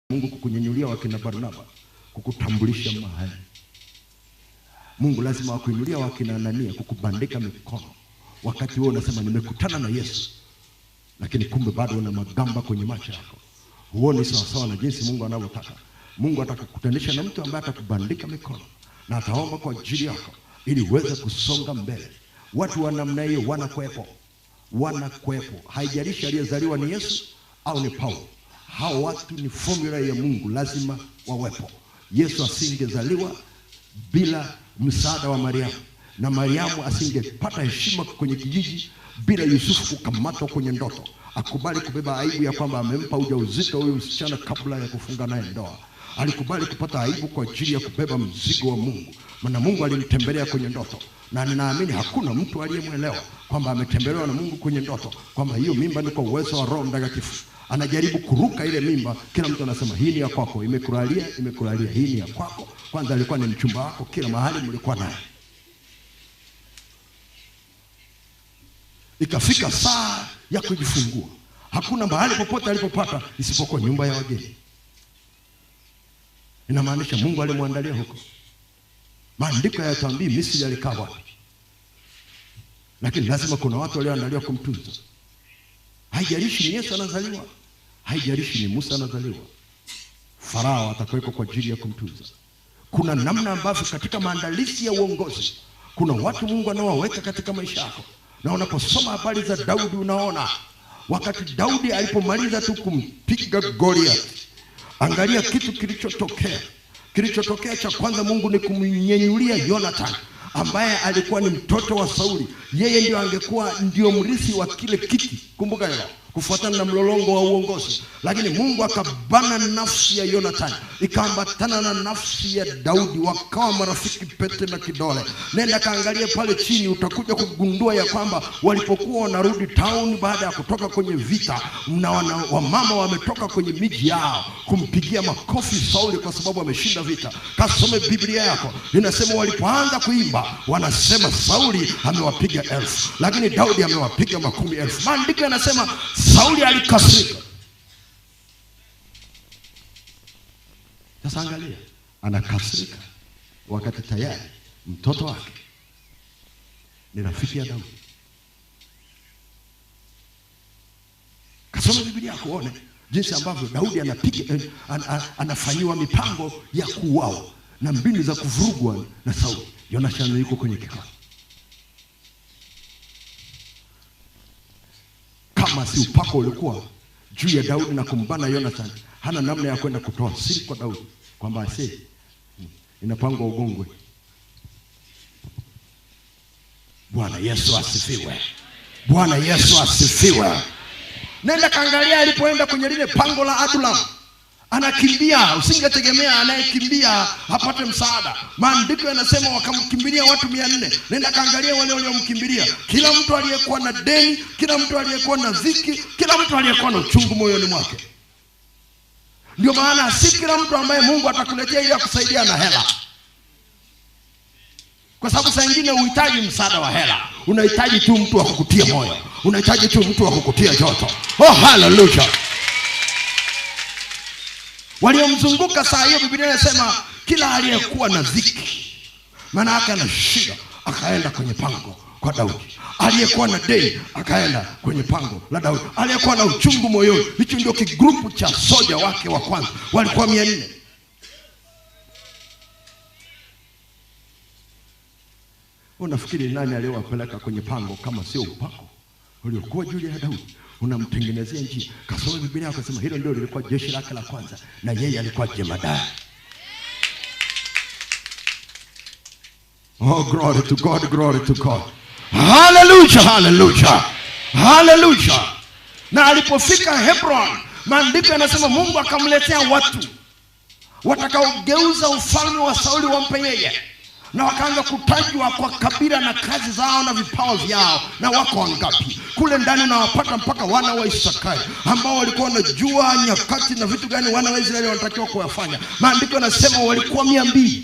Mungu kukunyanyulia wakina Barnaba, kukutambulisha mahali. Mungu lazima akuinulia wakina Anania, kukubandika mikono. Wakati wewe unasema nimekutana na Yesu, lakini kumbe bado una magamba kwenye macho yako. Huoni sawa na jinsi Mungu anavyotaka. Mungu atakukutanisha na mtu ambaye atakubandika mikono na ataomba kwa ajili yako ili uweze kusonga mbele. Watu wa namna hiyo wanakuepo. Haijalishi aliyezaliwa ni Yesu au ni Paulo. Hao watu ni formula ya Mungu, lazima wawepo. Yesu asingezaliwa bila msaada wa Mariamu, na Mariamu asingepata heshima kwenye kijiji bila Yusufu kukamatwa kwenye ndoto akubali kubeba aibu ya kwamba amempa ujauzito huyu msichana kabla ya kufunga naye ndoa. Alikubali kupata aibu kwa ajili ya kubeba mzigo wa Mungu, maana Mungu alimtembelea kwenye ndoto. Na ninaamini hakuna mtu aliyemwelewa kwamba ametembelewa na Mungu kwenye ndoto, kwamba hiyo mimba ni kwa uwezo wa Roho Mtakatifu. Anajaribu kuruka ile mimba, kila mtu anasema hii ni ya kwako, imekulalia, hii ni ya kwako. Kwanza alikuwa ni mchumba wako, kila mahali mlikuwa naye. Ikafika saa ya kujifungua, hakuna mahali popote alipopata isipokuwa nyumba ya wageni. Inamaanisha Mungu alimwandalia huko. Maandiko hayatuambii Misri alikaa wapi, lakini lazima kuna watu walioandaliwa kumtunza. Haijalishi ni Yesu anazaliwa, haijalishi ni Musa anazaliwa, Farao atakuweko kwa ajili ya kumtunza. Kuna namna ambavyo katika maandalizi ya uongozi kuna watu Mungu anawaweka katika maisha yako. Na unaposoma habari za Daudi unaona wakati Daudi alipomaliza tu kumpiga Goliath, angalia kitu kilichotokea. Kilichotokea cha kwanza, Mungu ni kumnyenyulia Jonathan ambaye alikuwa ni mtoto wa Sauli. Yeye ndio angekuwa ndio mrithi wa kile kiti, kumbuka hilo, kufuatana na mlolongo wa uongozi. Lakini Mungu akabana nafsi ya Jonathan, ikaambatana na nafsi ya Daudi, wakawa marafiki pete na kidole. Nenda kaangalia pale chini, utakuja kugundua ya kwamba walipokuwa wanarudi town baada ya kutoka kwenye vita, na wamama wametoka kwenye miji yao kumpigia makofi Sauli kwa sababu ameshinda vita. Kasome Biblia yako, inasema walipoanza kuimba wanasema Sauli amewapiga 1000, lakini Daudi amewapiga 10,000. Maandiko yanasema Sauli alikasirika. Sasa angalia, anakasirika wakati tayari mtoto wake ni rafiki ya Daudi. Kasome Biblia yako uone jinsi ambavyo Daudi anafanyiwa mipango ya kuuawa na mbinu za kuvurugwa na Sauli. Jonathan yuko kwenye kikao. Kama si upako ulikuwa juu ya Daudi na kumbana Jonathan, hana namna ya kwenda kutoa siri kwa Daudi kwamba ase inapangwa ugongwe. Bwana Yesu asifiwe. Bwana Yesu asifiwe. Nenda kaangalia alipoenda kwenye lile pango la Adulam. Anakimbia, usingetegemea anayekimbia apate msaada. Maandiko yanasema wakamkimbilia watu 400. Nenda kaangalia wale waliomkimbilia, kila mtu aliyekuwa na deni, kila mtu aliyekuwa na dhiki, kila mtu aliyekuwa na uchungu moyoni mwake. Ndio maana si kila mtu ambaye Mungu atakuletea ili akusaidia na hela. Kwa sababu saa nyingine uhitaji msaada wa hela, unahitaji tu mtu wa kukutia moyo, unahitaji tu mtu wa kukutia joto. Oh, hallelujah. Waliomzunguka saa hiyo, Biblia inasema kila aliyekuwa na dhiki, maana yake ana shida, akaenda kwenye pango kwa Daudi. Aliyekuwa na deni akaenda kwenye pango la Daudi. Aliyekuwa na uchungu moyoni, hicho ndio kigrupu cha soja wake wa kwanza, walikuwa 400. Unafikiri nani aliyowapeleka kwenye pango kama sio upako uliokuwa juu ya Daudi? Unamtengenezea njia. Kasome Biblia akasema hilo ndio lilikuwa jeshi lake la kwanza, na yeye alikuwa jemadari. Oh, glory to God, glory to God. Hallelujah, hallelujah, hallelujah. Na alipofika Hebron, maandiko yanasema Mungu akamletea watu watakaogeuza ufalme wa Sauli wampe yeye. Na wakaanza kutajwa kwa kabila na kazi zao na vipawa vyao, na wako wangapi kule ndani. Na wapata mpaka wana wa Isakari ambao walikuwa wanajua nyakati na vitu gani wana wa Israeli wanatakiwa kuyafanya. Maandiko yanasema walikuwa 200.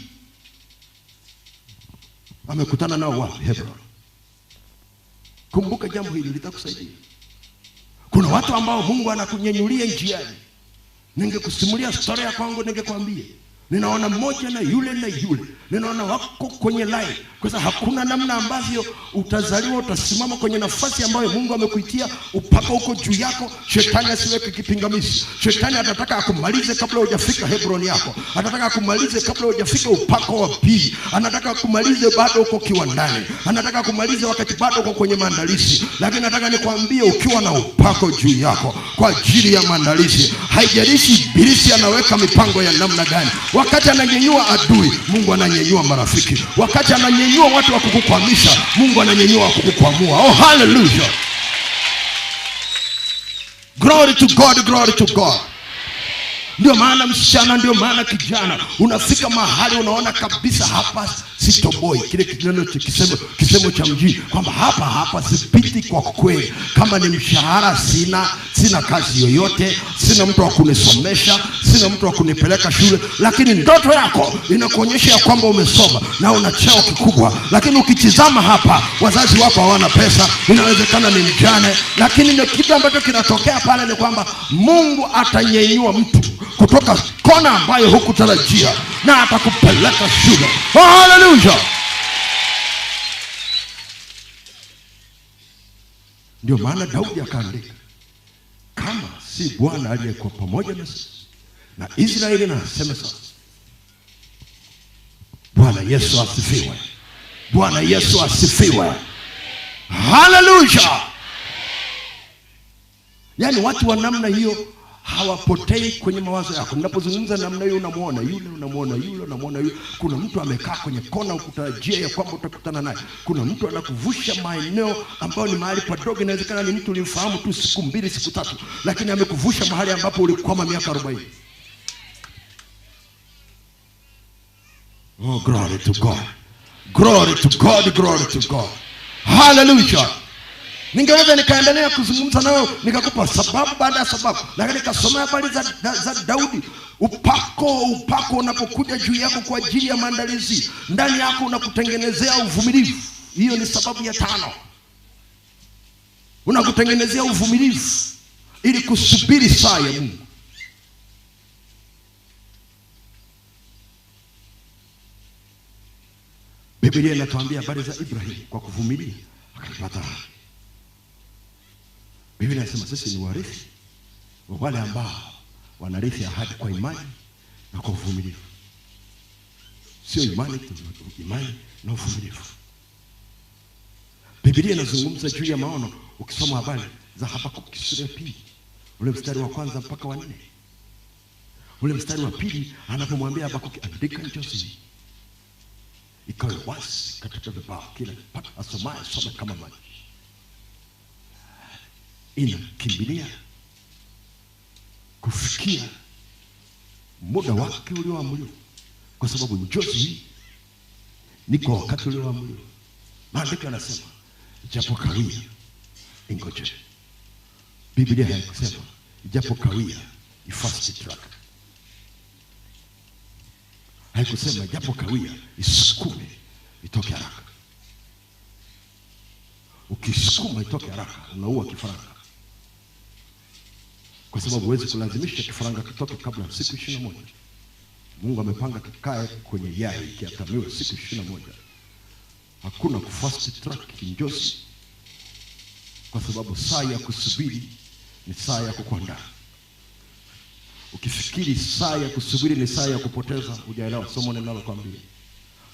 Amekutana nao wapi? Hebron. Kumbuka jambo hili litakusaidia. Kuna watu ambao Mungu anakunyenyulia njiani Ningekusimulia story ya kwangu, ningekwambia ninaona mmoja na yule, ninaona wako kwenye line. Kwa sababu hakuna namna ambavyo utazaliwa utasimama kwenye nafasi ambayo Mungu amekuitia, upako uko juu yako. Shetani asiweke kipingamizi. Shetani atataka akumalize kabla hujafika Hebron yako. Atataka akumalize kabla hujafika upako wa pili. Anataka akumalize bado uko kiwandani. Anataka akumalize wakati bado uko kwenye maandalizi. Lakini nataka nikwambie, ukiwa na upako juu yako kwa ajili ya maandalizi, haijalishi ibilisi anaweka mipango ya namna gani. Wakati ananyenyua adui, Mungu ananyenyua marafiki. Wakati ananyenyua watu wa kukukwamisha, Mungu ananyenyua wa kukukwamua. Oh, hallelujah. Glory to God, glory to God. Ndio maana msichana, ndio maana kijana, unafika mahali unaona kabisa hapa sitoboi. Kile kisemo cha mjini kwamba hapa sipiti kwa kweli. Kama ni mshahara sina kazi yoyote, sina mtu wa kunisomesha, sina mtu wa kunipeleka shule. Lakini ndoto yako inakuonyesha ya kwamba umesoma na una cheo kikubwa. Lakini ukitizama hapa, wazazi wako hawana pesa, inawezekana ni mjane. Lakini ndio kitu ambacho kinatokea pale ni kwamba Mungu atanyenyua mtu kutoka kona ambayo hukutarajia na atakupeleka shule. Oh, hallelujah. Ndio maana Daudi akaandika, kama si Bwana aliyekuwa pamoja na sisi na Israeli na aseme sasa. Bwana Yesu asifiwe. Bwana Yesu asifiwe. Hallelujah. Yaani watu wa namna hiyo hawapotei kwenye mawazo yako. Ninapozungumza namna hiyo, unamuona yule. Kuna mtu amekaa kwenye kona ukutarajia ya kwamba utakutana naye. Kuna mtu anakuvusha maeneo ambayo ni mahali padogo. Inawezekana ni mtu ulimfahamu tu siku 2 siku 3, lakini amekuvusha mahali ambapo ulikwama miaka 40. Oh, glory to God. Glory to God, glory to God. Hallelujah. Ningeweza nikaendelea kuzungumza nao, nikakupa sababu baada ya sababu, lakini nikasoma habari za Daudi. Upako unapokuja juu yako kwa ajili ya maandalizi, ndani yako unakutengenezea uvumilivu. Hiyo ni sababu ya 5. Unakutengenezea uvumilivu ili kusubiri saa ya Mungu. Biblia inatuambia habari za Ibrahim, kwa kuvumilia akapata. Biblia inasema sisi ni warithi wa wale ambao wanarithi ahadi kwa imani na kwa uvumilivu. Sio imani tu, imani na uvumilivu. Biblia inazungumza juu ya maono. Ukisoma habari za Habakuki sura ya 2, ule mstari wa 1 mpaka wa 4. Ule mstari wa 2 anapomwambia Habakuki, andika njozi ikawe wazi katika vibao, kila asomaye soma kama maji. Inakimbilia kufikia muda wake ulioamriwa, kwa sababu njozi hii ni kwa wakati ulioamriwa. Maandiko yanasema japo kawia ingoje. Biblia haikusema japo kawia ifast track. Haikusema japo kawia isukume itoke haraka. Ukisukuma itoke haraka, unaua kifaranga. Kwa sababu huwezi kulazimisha kifaranga kitoke kabla siku 21. Mungu amepanga kikae kwenye yai kiatamiwe siku 21. Hakuna kufast track kinjosi, kwa sababu saa ya kusubiri ni saa ya kukuandaa. Ukifikiri saa ya kusubiri ni saa ya kupoteza, hujaelewa somo ninalokuambia.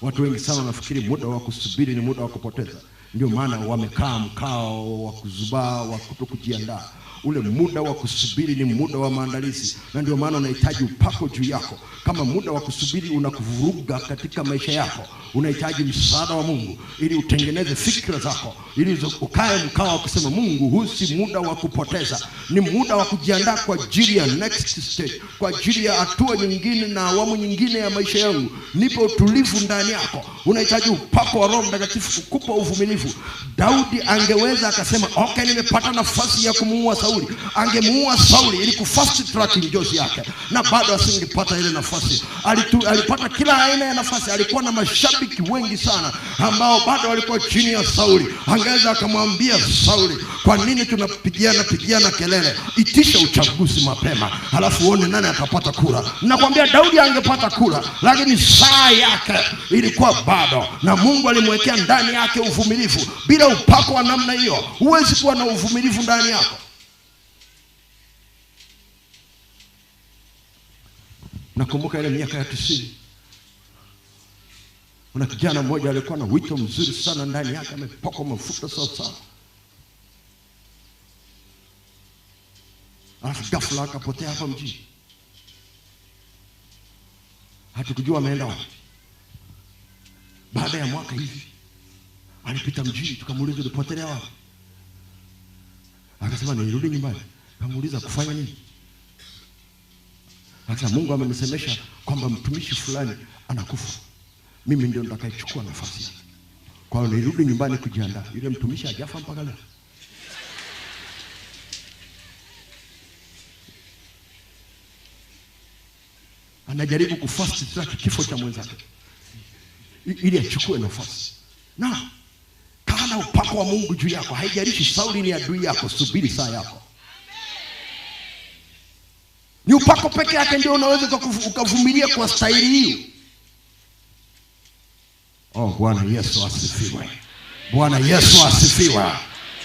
Watu wengi sana wanafikiri muda wa kusubiri ni muda wa kupoteza. Ndio maana wamekaa mkao wa kuzubaa, wa kutokujiandaa. Ule muda wa kusubiri ni muda wa maandalizi, na ndio maana unahitaji upako juu yako. Kama muda wa kusubiri unakuvuruga katika maisha yako, unahitaji msaada wa Mungu ili utengeneze fikra zako, ili ukae mkao wa kusema Mungu, huu si muda wa kupoteza, ni muda wa kujiandaa kwa ajili ya next stage, kwa ajili ya hatua nyingine na awamu nyingine ya maisha yangu. Nipo utulivu ndani yako. Unahitaji upako wa Roho Mtakatifu kukupa uvumilivu uvumilivu, Daudi angeweza akasema okay, nimepata nafasi ya kumuua Sauli. Angemuua Sauli ili kufast track njozi yake, na bado asingepata ile nafasi. Alipata kila aina ya nafasi. Alikuwa na mashabiki wengi sana ambao bado walikuwa chini ya Sauli. Angeweza akamwambia Sauli, kwa nini tunapigiana kelele? Itisha uchaguzi mapema, halafu uone nani atapata kura. Nakwambia Daudi angepata kura, lakini saa yake ilikuwa bado, na Mungu alimwekea ndani yake uvumilivu. Bila upako wa namna hiyo huwezi kuwa na uvumilivu ndani yako. Nakumbuka ile miaka ya 90, kuna kijana mmoja alikuwa na wito mzuri sana ndani yake, amepakwa mafuta sawa. Alafu ghafla akapotea hapa mjini. Hatukujua ameenda wapi. Baada ya mwaka hivi alipita mjini, tukamuuliza ulipotelea wapi? Akasema nirudi nyumbani. Tukamuuliza kufanya nini? Akasema Mungu amenisemesha kwamba mtumishi fulani anakufa. Mimi ndio nitakayechukua nafasi yake. Kwa hiyo nirudi nyumbani kujiandaa. Yule mtumishi hajafa mpaka leo. Anajaribu kufast track kifo cha mwenzake ili achukue nafasi. Na kana upako wa Mungu juu yako, haijalishi Sauli ni adui yako, subiri saa yako. Ni upako peke yake ndio unaweza ukavumilia kwa staili hiyo. Oh, Bwana Yesu asifiwe. Bwana Yesu asifiwe.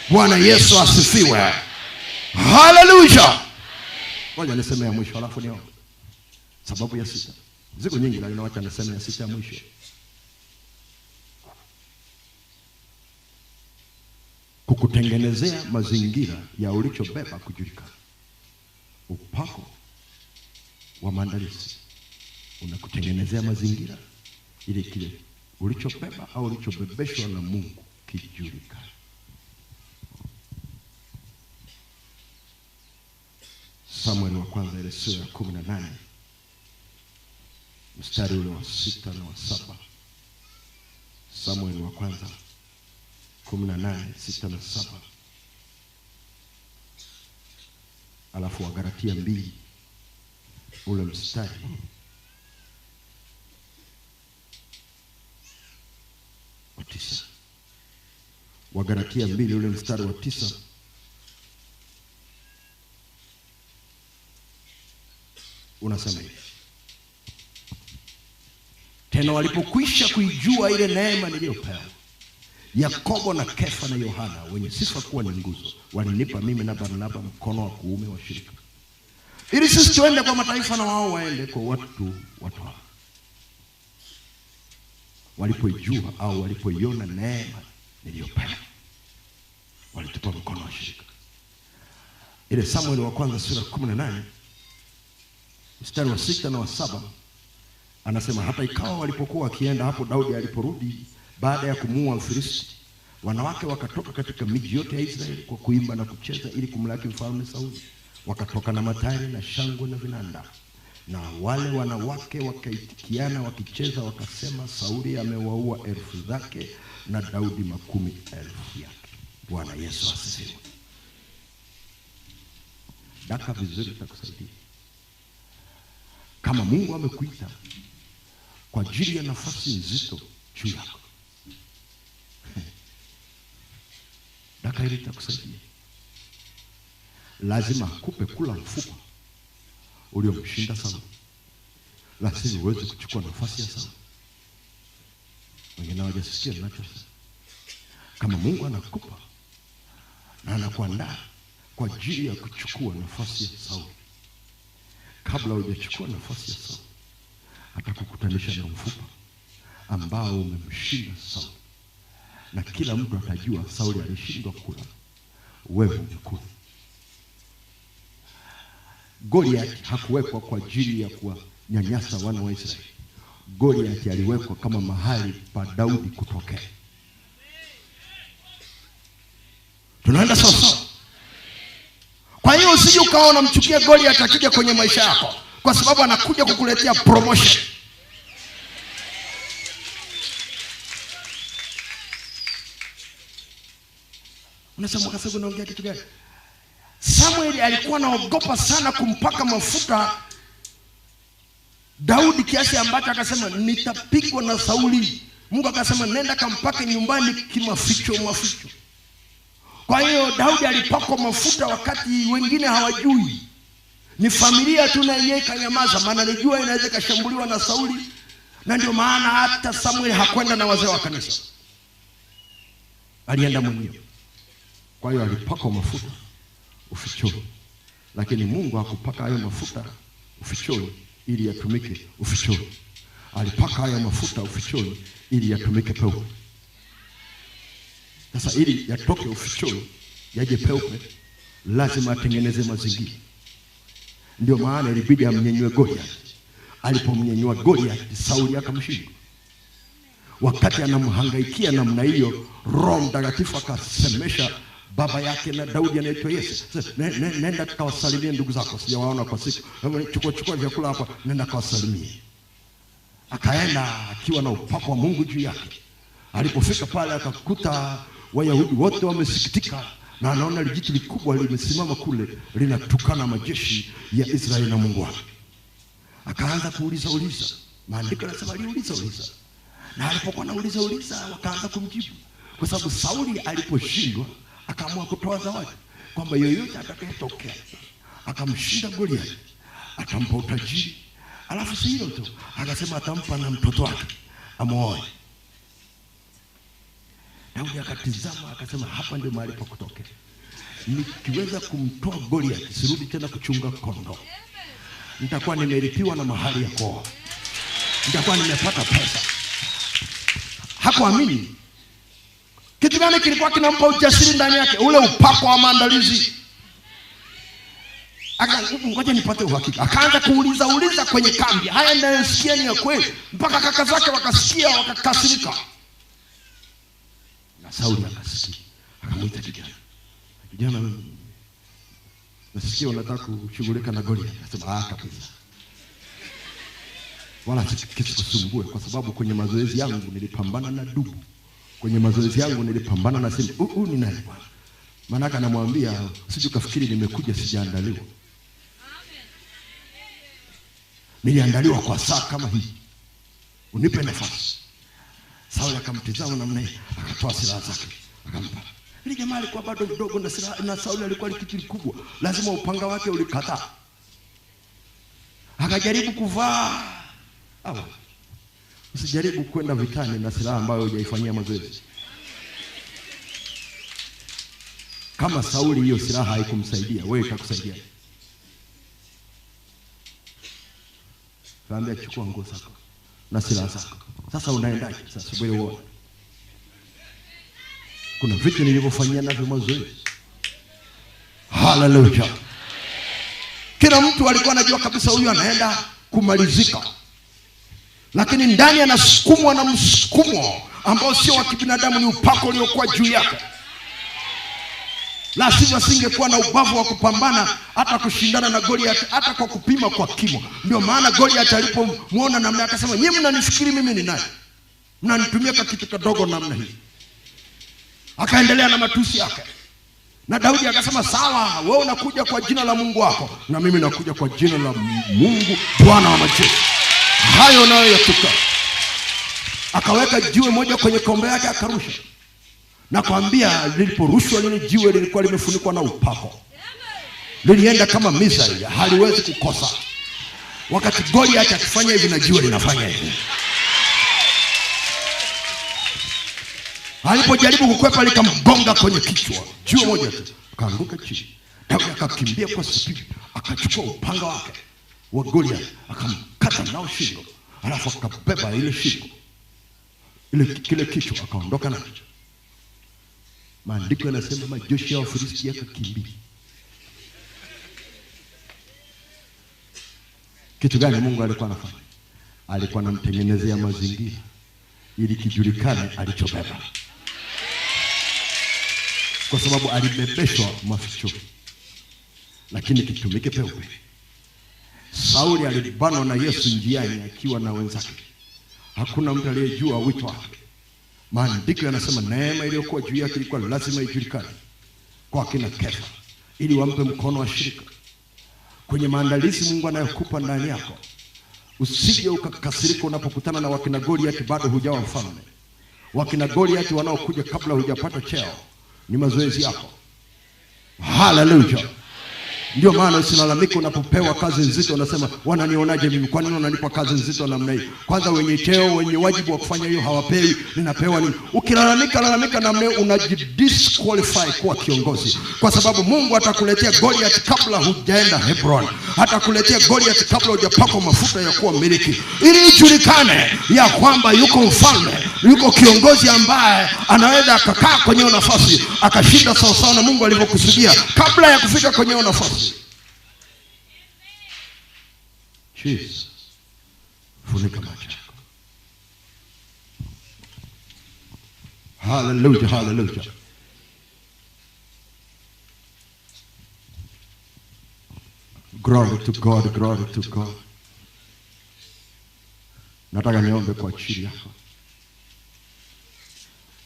Bwana Yesu asifiwe. Hallelujah. Ngoja niseme ya mwisho alafu niombe. Sababu ya 6. Ziko nyingi lakini wacha niseme ya 6 ya mwisho. Kukutengenezea mazingira ya ulichobeba kujulikana. Upako wa maandalizi unakutengenezea mazingira ili kile ulichobeba au ulichobebeshwa na Mungu kijulikane. Samueli wa kwanza ile sura ya 18 mstari ule wa 6 na wa 7. Samueli wa kwanza 18:6 na 7. Alafu Wagalatia 2 ule mstari wa 9. Wagalatia 2 ule mstari wa 9. Unasema hivi: tena walipokwisha kuijua ile neema niliyopewa, Yakobo na Kefa na Yohana wenye sifa kuwa ni nguzo, walinipa mimi na Barnaba mkono wa kuume wa shirika, ili sisi tuende kwa mataifa na wao waende kwa watu hao. Walipoijua au walipoiona neema niliyopewa, walitupa mkono wa shirika. Ile Samueli wa kwanza sura 18 mstari wa 6 na wa 7 anasema, hata ikawa walipokuwa wakienda hapo, Daudi aliporudi baada ya kumuua Mfilisti, wanawake wakatoka katika miji yote ya Israeli kwa kuimba na kucheza ili kumlaki mfalme Sauli. Wakatoka na matari na shangwe na vinanda, na wale wanawake wakaitikiana wakicheza, wakasema, Sauli amewaua 1000 zake na Daudi 10,000 yake. Bwana Yesu asifiwe. Daka vizuri takusaidia. Kama Mungu amekuita kwa ajili ya nafasi nzito juu yako, daka hili takusaidia. Lazima akupe kula mfupa uliomshinda Sauli. Lazima uweze kuchukua nafasi ya Sauli. Wengine hawajasikia ninachosema. Kama Mungu anakupa na anakuandaa kwa ajili ya kuchukua nafasi ya Sauli, kabla hujachukua nafasi ya Sauli, atakukutanisha na mfupa ambao umemshinda Sauli. Na kila mtu atajua Sauli alishindwa kula, wewe umekula. Goliath hakuwekwa kwa ajili ya kuwanyanyasa wana wa Israeli. Goliath aliwekwa kama mahali pa Daudi kutokea. Tunaenda sawa? Kwa hiyo usije ukawa unamchukia Goliath akija kwenye maisha yako, kwa sababu anakuja kukuletea promotion. Unasema Kasego unaongea kitu gani? Samuel alikuwa anaogopa sana kumpaka mafuta Daudi kiasi ambacho akasema nitapigwa na Sauli. Mungu akasema nenda kampake nyumbani kimaficho. Kwa hiyo Daudi alipakwa mafuta wakati wengine hawajui. Ni familia tu na yeye kanyamaza, maana alijua inaweza kashambuliwa na Sauli. Na ndio maana hata Samuel hakwenda na wazee wa kanisa, alienda mwenyewe. Kwa hiyo alipakwa mafuta ufichoni, lakini Mungu hakupaka hayo mafuta ufichoni ili yatumike ufichoni. Alipaka hayo mafuta ufichoni ili yatumike peupe. Sasa ili yatoke ufichoni yaje peupe, lazima atengeneze mazingira. Ndio maana ilibidi amnyenyue Goliath. Alipomnyenyua Goliath, Sauli akamshinda. Wakati anamhangaikia namna hiyo, Roho Mtakatifu akasemesha baba yake na Daudi anaitwa Yese, nenda kawasalimie ndugu zako, sijawaona kwa siku. Chukua vyakula hapa, nenda kawasalimie. Akaenda akiwa na upako wa Mungu juu yake. Alipofika pale akakuta Wayahudi wote wamesikitika, na anaona lijiti likubwa limesimama kule linatukana majeshi ya Israeli na Mungu wake. Akaanza kuuliza. Maandiko yanasema aliuliza. Na alipokuwa anauliza wakaanza kumjibu. Kwa sababu Sauli aliposhindwa akaamua kutoa zawadi kwamba yoyote atakayetokea akamshinda Goliath atampa utajiri. Alafu si hilo tu, akasema atampa na mtoto wake amuoe. Daudi akatizama akasema hapa ndio mahali pa kutokea. Nikiweza kumtoa Goliath, sirudi tena kuchunga kondoo. Nitakuwa nimelipiwa na mahali ya kuoa. Nitakuwa nimepata pesa. Hakuamini. Kitu gani kilikuwa kinampa ujasiri ndani yake? Ule upako wa maandalizi. Ngoja nipate uhakika. Akaanza kuuliza kwenye kambi. Haya ninayosikia ni ya kweli. Mpaka kaka zake wakasikia, wakakasirika. Na Sauli akasikia. Akamwita kijana, nasikia unataka kushughulika na Goliath. Akasema kabisa. Wala kisikusumbue, kwa sababu kwenye mazoezi yangu nilipambana na dubu. Kwenye mazoezi yangu nilipambana na simba. Ni nani bwana? Maana anamwambia usije ukafikiri nimekuja sijaandaliwa. Niliandaliwa kwa saa kama hii. Unipe nafasi. Sauli akamtizama namna hii, akatoa silaha zake, akampa. Ile jamaa alikuwa bado mdogo na silaha, na Sauli alikuwa kitu kikubwa. Lazima upanga wake ulikataa. Akajaribu kuvaa. Usijaribu kwenda vitani na silaha ambayo hujaifanyia mazoezi. Kama Sauli hiyo silaha haikumsaidia, wewe itakusaidia. Kaambia chukua nguo zako na silaha zako. Sasa unaendaje? Sasa subiri uone. Kuna vitu nilivyofanyia navyo mazoezi. Hallelujah. Kila mtu alikuwa anajua kabisa huyu anaenda kumalizika. Lakini ndani anasukumwa na msukumo ambao sio wa kibinadamu, ni upako uliokuwa juu yake. La sivyo asingekuwa na ubavu wa kupambana hata kushindana na Goliath, hata kwa kupima kwa kimo. Ndio maana Goliath alipomuona namna akasema, nyinyi mnanifikiri mimi ni nani? Mnanitumia kwa kitu kidogo namna hii. Akaendelea na matusi yake. Na Daudi akasema, sawa, wewe unakuja kwa jina la Mungu wako, na mimi nakuja kwa jina la Mungu Bwana wa majeshi. Hayo nayo yatuka. Akaweka jiwe moja kwenye kombe yake akarusha. Na kuambia liliporushwa lile jiwe lilikuwa limefunikwa na upako. Lilienda kama missile, haliwezi kukosa. Wakati Goliath akifanya hivi na jiwe linafanya hivi. Alipojaribu kukwepa likamgonga kwenye kichwa. Jiwe moja tu, akaanguka chini. Daudi akakimbia kwa spidi, akachukua upanga wake wa Goliath, akamkata nao shingo. Alafu akabeba ile shingo, kile kichwa, akaondoka nacho. Maandiko yanasema majeshi ya Wafilisti yakakimbia. Kitu gani Mungu alikuwa anafanya? Alikuwa anamtengenezea mazingira ili kijulikane alichobeba. Kwa sababu alibebeshwa maficho, lakini kitumike peupe. Sauli alibanwa na Yesu njiani akiwa na wenzake. Hakuna mtu aliyejua wito wake. Maandiko yanasema neema iliyokuwa juu yake ilikuwa lazima ijulikane. kwa kina Kefa ili wampe mkono wa shirika kwenye maandalizi Mungu anayokupa ndani yako. Usije ukakasirika unapokutana na wakina Goliath bado hujawa mfalme. Wakina Goliath wanaokuja kabla hujapata cheo ni mazoezi yako. Hallelujah. Ndio maana usilalamike unapopewa kazi nzito unasema wananionaje mimi, kwa nini wananipa kazi nzito namna hii? Kwanza wenye cheo, wenye wajibu wa kufanya hiyo hawapewi, ninapewa nini? Ukilalamika namna hiyo unajidisqualify kuwa kiongozi, kwa sababu Mungu atakuletea Goliath kabla hujaenda Hebron. Atakuletea Goliath kabla hujapakwa mafuta ya kuwa mmiliki, ili ijulikane ya kwamba yuko mfalme, yuko kiongozi ambaye anaweza akakaa kwenye nafasi akashinda sawa na Mungu alivyokusudia kabla ya kufika kwenye nafasi. Jesus. Funika macho yako. Hallelujah, hallelujah. Glory to God, glory to God. Nataka niombe kwa ajili yako.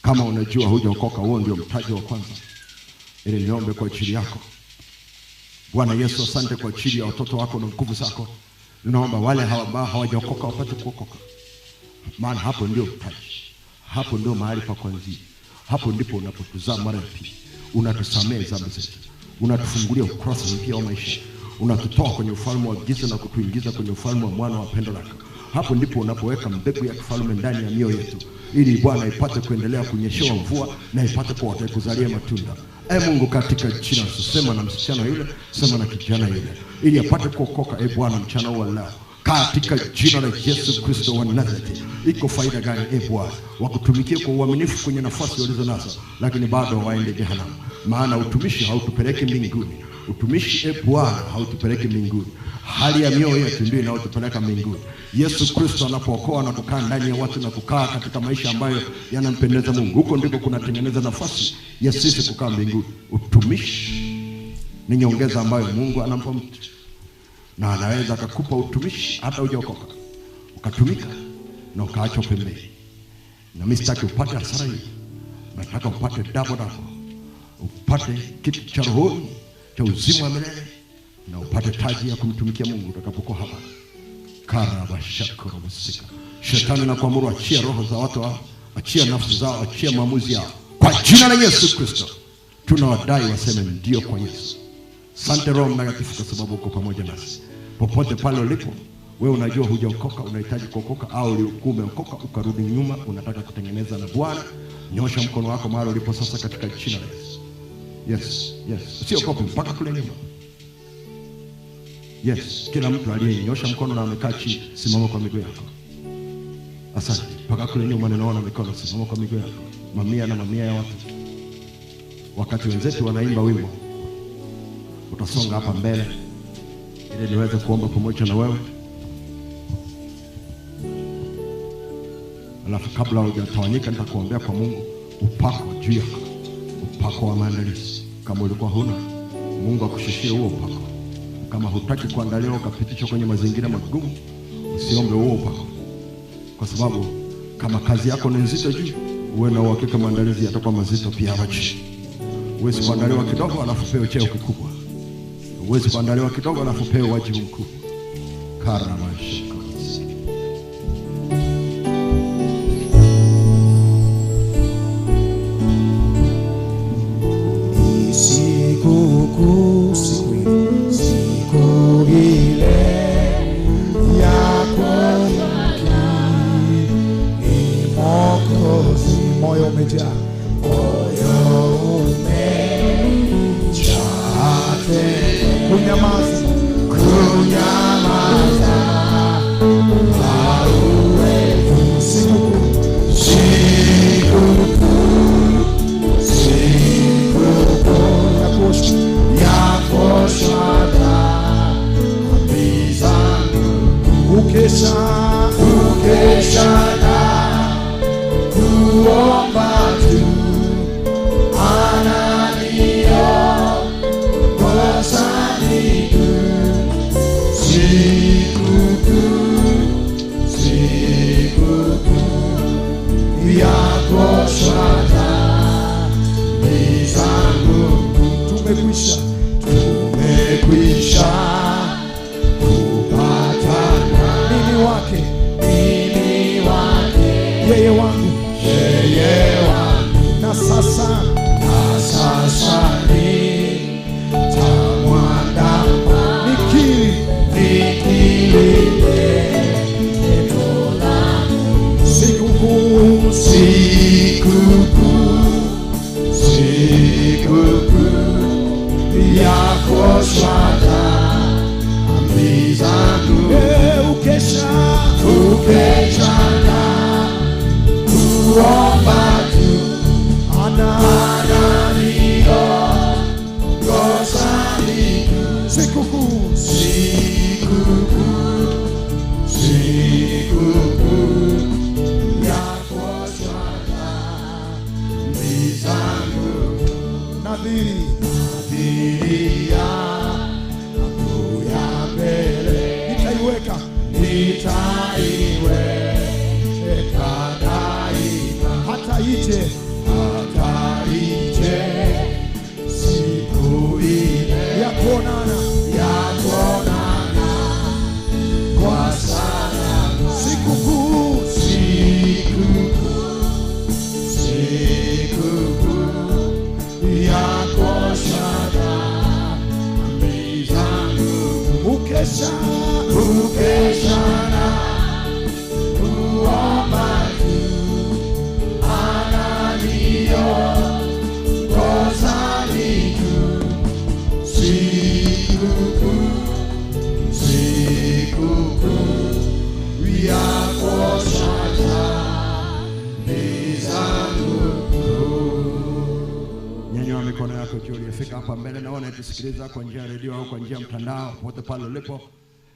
Kama unajua hujaokoka, huo ndio mtaji wa kwanza. Ili niombe kwa ajili yako. Bwana Yesu, asante kwa ajili ya watoto wako na nguvu zako. Ninaomba wale ambao hawajaokoka wapate kuokoka. Maana hapo ndio mtaji. Hapo ndio mahali pa kuanzia. Hapo ndipo unapotuzaa mara ya pili. Unatusamehe dhambi zetu. Unatufungulia ukurasa mpya wa maisha. Unatutoa kwenye ufalme wa giza na kutuingiza kwenye ufalme wa mwana wa pendo lako. Hapo ndipo unapoweka mbegu ya kifalme ndani ya mioyo yetu, ili Bwana ipate kuendelea kunyeshewa mvua na ipate kuzalia matunda. Mungu, katika jina sema na msichana yule, sema na kijana yule, ili apate kuokoka Bwana mchana wa leo. Katika jina la Yesu Kristo wa Nazareti. Iko faida gani Bwana wakutumikia kwa uaminifu kwenye nafasi walizo nazo, lakini bado waende jehanamu? Maana utumishi hautupeleki mbinguni. Utumishi Bwana hautupeleki mbinguni. Hali ya mioyo yetu ndio inayotupeleka mbinguni. Yesu Kristo anapookoa na kukaa ndani ya watu na kukaa katika maisha ambayo yanampendeza Mungu, huko ndiko kunatengeneza nafasi ya sisi kukaa mbinguni. Utumishi ni nyongeza ambayo Mungu anampa mtu, na anaweza akakupa utumishi hata hujaokoka, ukatumika na ukaachwa pembeni. Na mimi sitaki upate hasara hii. Nataka upate double, upate kitu cha rohoni cha uzima wa milele, na upate taji ya kumtumikia Mungu utakapokuwa hapa. Karabashakoromusika. Shetani na kuamuru achia roho za watu hao, achia nafsi zao, achia maamuzi yao kwa jina la Yesu Kristo. Tunawadai waseme ndio kwa Yesu. Asante Roho Mtakatifu kwa sababu uko pamoja nasi. Popote pale ulipo, wewe unajua hujaokoka, unahitaji kuokoka, au ulikuwa umeokoka ukarudi nyuma, unataka kutengeneza na Bwana, nyosha mkono wako mahali ulipo sasa katika jina la Yesu. Yes, yes. Usiogope mpaka kule nyuma. Yes, kila mtu aliyenyosha mkono na amekaa chini, simama kwa miguu yako. Asante. Mpaka kule nyuma ninaona mikono, simama kwa miguu yako. Mamia na mamia ya watu. Wakati wenzetu wanaimba wimbo, utasonga hapa mbele ili niweze kuomba pamoja na wewe. Alafu kabla hujatawanyika nitakuombea kwa Mungu upako juu yako. Upako wa maandalizi. Kama ulikuwa huna, Mungu akushushie huo upako. Kama hutaki kuandaliwa ukapitishwa kwenye mazingira magumu, usiombe huo upako. Kwa sababu kama kazi yako ni nzito juu, uwe na uhakika maandalizi yatakuwa mazito pia hapa chini. Uwezi kuandaliwa kidogo alafu pewe cheo kikubwa. Uwezi kuandaliwa kidogo alafu pewe wajibu mkubwa. Karamashi. wake, yeye wangu, na sasa nitamwandama, nikiri sikukuu yako shwada mizangu, ukesha na kuomba tu, ananio gozani sikukuu yako shwada mizangu, nadhiri nitaiweka daima, hata ije siku ile ya kuonana kwa salama, sikukuu yako shwada mizangu, ukesha na kuomba tu, ananio gozani tu, sikukuu yako shwada mizangu. Nyanyua mikono yako juu. Uliyefika hapa mbele na unatusikiliza kwa njia ya redio au kwa njia ya mtandao, popote pale ulipo,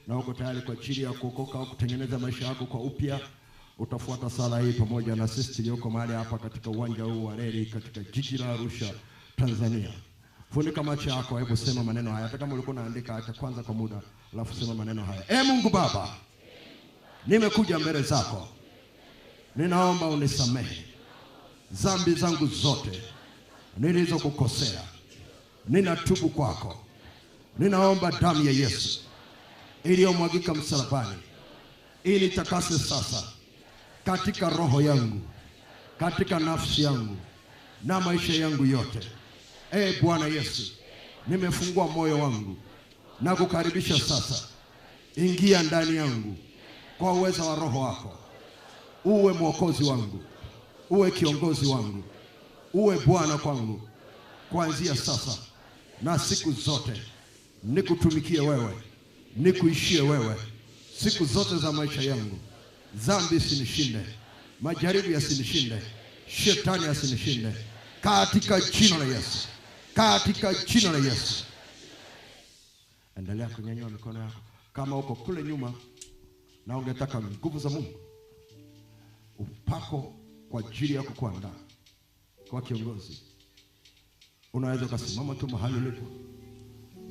na uko tayari kwa ajili ya kuokoka au kutengeneza maisha yako kwa upya, utafuata sala hii pamoja na sisi tulioko mahali hapa katika uwanja huu wa reli katika jiji la Arusha, Tanzania. Funika macho yako, hebu sema maneno haya. Hata kama ulikuwa unaandika, acha kwanza kwa muda, alafu sema maneno haya. Mungu Baba, nimekuja mbele zako, ninaomba unisamehe dhambi zangu zote nilizokukosea. Ninatubu kwako. Ninaomba damu ya Yesu iliyomwagika msalabani ili takase sasa katika roho yangu, katika nafsi yangu na maisha yangu yote. Bwana Yesu, nimefungua moyo wangu na kukaribisha sasa. Ingia ndani yangu kwa uwezo wa roho wako. Uwe mwokozi wangu, uwe kiongozi wangu, uwe Bwana kwangu kuanzia sasa na siku zote. Nikutumikie wewe, nikuishie wewe siku zote za maisha yangu. Dhambi sinishinde, majaribu yasinishinde, shetani asinishinde, katika jina la Yesu, katika jina la Yesu. Endelea kunyanyua mikono yako. Kama uko kule nyuma na ungetaka nguvu za Mungu, upako kwa ajili ya kukuandaa kwa kiongozi, unaweza kusimama tu mahali ulipo,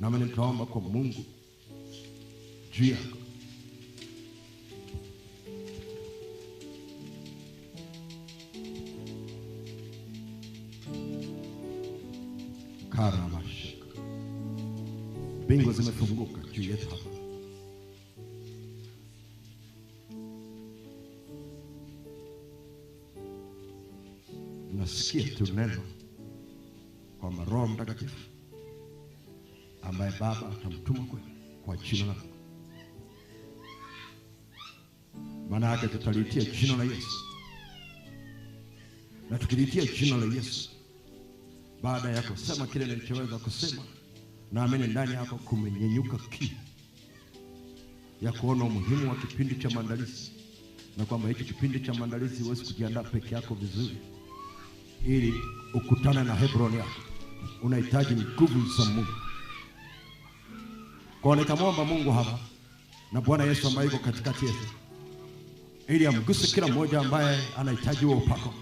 na mimi nitaomba kwa Mungu juu yako. Karamashaka. Bingu zimefunguka juu yetu hapa. Nasikia tu neno kwamba Roho Mtakatifu ambaye Baba atamtuma kwa jina lako. Maana yake tutalitia jina la Yesu. Na tukilitia jina la Yesu, baada ya kusema kile nilichoweza kusema, naamini ndani yako kumenyenyuka kiu ya kuona umuhimu wa kipindi cha maandalizi, na kwamba hiki kipindi cha maandalizi huwezi kujiandaa peke yako vizuri ili ukutane na Hebron yako. Unahitaji nguvu za Mungu. Kwa nikamwomba Mungu hapa na Bwana Yesu ambaye yuko katikati yetu, ili amguse kila mmoja ambaye anahitaji huo upako,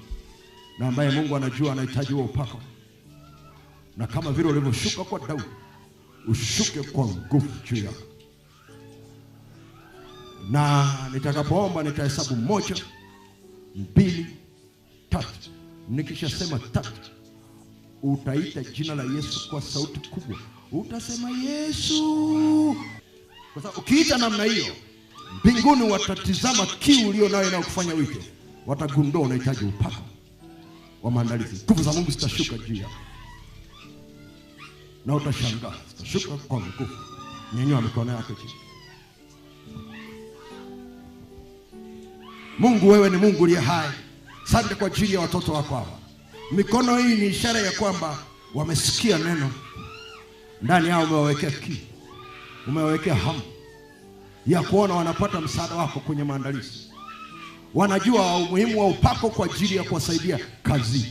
na ambaye Mungu anajua anahitaji huo upako. Na kama vile ulivyoshuka kwa Daudi, ushuke kwa nguvu juu yako. Na nitakapoomba nitahesabu 1, 2, 3. Nikishasema 3, utaita jina la Yesu kwa sauti kubwa. Utasema Yesu. Kwa sababu ukiita namna hiyo, Mbinguni watatizama kiu ulio nayo inayokufanya wike, watagundua unahitaji upako wa maandalizi. Nguvu za Mungu zitashuka juu yako na utashangaa, zitashuka kwa nguvu. Nyanyua mikono yako chini. Mungu, wewe ni Mungu uliye hai. Asante kwa ajili ya watoto wako hapa. Mikono hii ni ishara ya kwamba wamesikia neno, ndani yao umewawekea kiu, umewawekea hamu ya kuona wanapata msaada wako kwenye maandalizi. Wanajua umuhimu wa upako kwa ajili ya kuwasaidia kazi,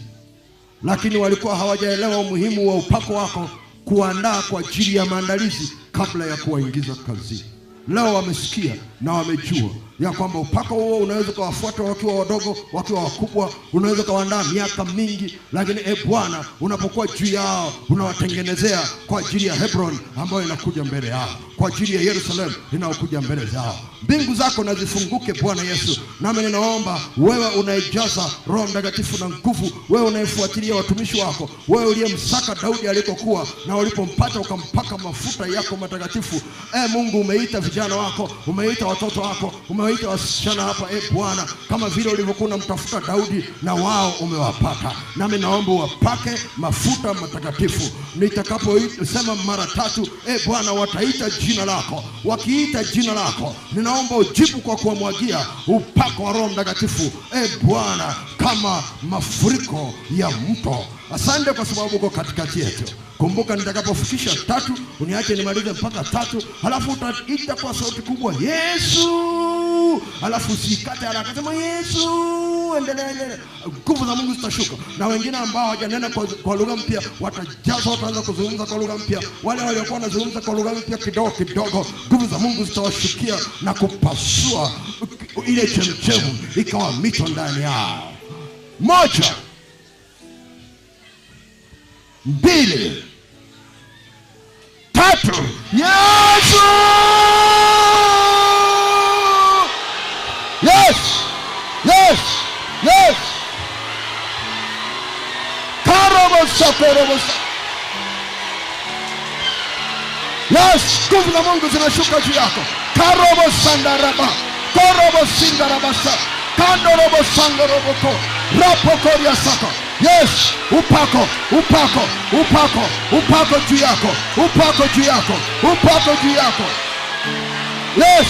lakini walikuwa hawajaelewa umuhimu wa upako wako kuandaa kwa ajili ya maandalizi kabla ya kuwaingiza kazi. Leo wamesikia na wamejua ya kwamba upako huo unaweza kuwafuata wakiwa wadogo, wakiwa wakubwa, unaweza kuandaa miaka mingi, lakini Bwana unapokuwa juu yao unawatengenezea kwa ajili ya Hebron ambayo inakuja mbele yao, kwa ajili ya Yerusalemu inayokuja mbele zao. Mbingu zako na zifunguke Bwana Yesu. Nami ninaomba wewe unaijaza Roho Mtakatifu na nguvu, wewe unayefuatilia watumishi wako, wewe uliyemsaka Daudi alikokuwa na ulipompata ukampaka mafuta yako matakatifu. Mungu, umeita vijana wako, umeita watoto wako, umeita wasichana hapa Bwana, kama vile ulivyokuwa unamtafuta Daudi na wao umewapata. Nami naomba wapake mafuta matakatifu. Nitakaposema mara 3 Bwana wataita jina lako. Wakiita jina lako, ninaomba ujibu kwa kuwamwagia upako wa Roho Mtakatifu Bwana, kama mafuriko ya mto. Asante kwa sababu uko katikati yetu. Kumbuka nitakapofikisha 3 uniache nimalize mpaka 3, halafu utaita kwa sauti kubwa Yesu, halafu usikate haraka, sema Yesu, endelea. Nguvu za Mungu zitashuka, na wengine ambao hawajanena kwa lugha mpya watajazwa, wataanza kuzungumza kwa lugha mpya. Wale waliokuwa wanazungumza kwa lugha mpya kidogo kidogo, nguvu za Mungu zitawashukia na kupasua ile chemchemu ikawa mito ndani yao. 1, 2, 3. Yesu! Yes! Yes! Yes! Korobosa. Yes! Nguvu za Mungu zinashuka juu yako. Karobosandaraba. Korobosindarabasa. Kandorobosangoroboko. Rapokoria saka. Yes! Upako juu yako. Upako juu yako. Yes!